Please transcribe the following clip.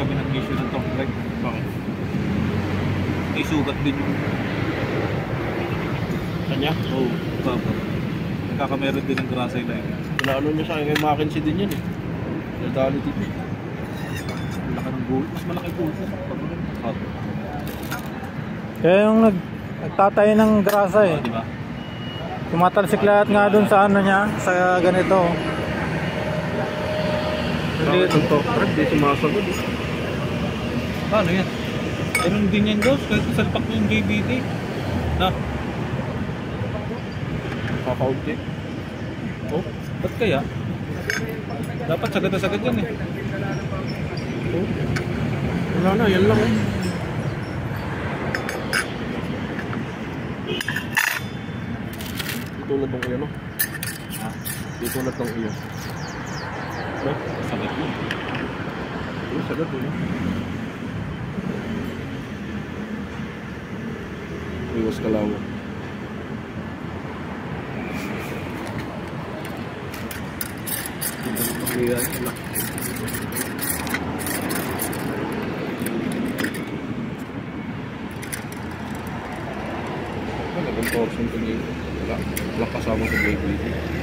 kami ng issue ng top drive. Bakit? May sugat din yung Kanya? Oo. baba. Nagkakameron din ng grasa yung line. Pinaano niya sa akin kay Mackenzie din yan eh. Nadali din eh. Ang laki ng goal. Mas malaki goal sa hot. Kaya yung nagtatayo ng grasa eh. Diba? Tumatalsik lahat nga dun sa ano niya, sa ganito. Bakit ang top track di sumasagot eh. Paano yan? Ganun din yan Ghost, kahit salpak mo yung JBT. Na? Kakaunti. Oh, ba't kaya? Dapat sagad na sagad yan eh. Oh. Wala na, yan lang eh. Tulad ng iyo, no? Ha? Tulad ng iyo. No? Sagad yun. Ano, sagad yun, no? Iwas kalawa. Ayan, wala. Naging torsion ko dito. Wala kasama sa JBT.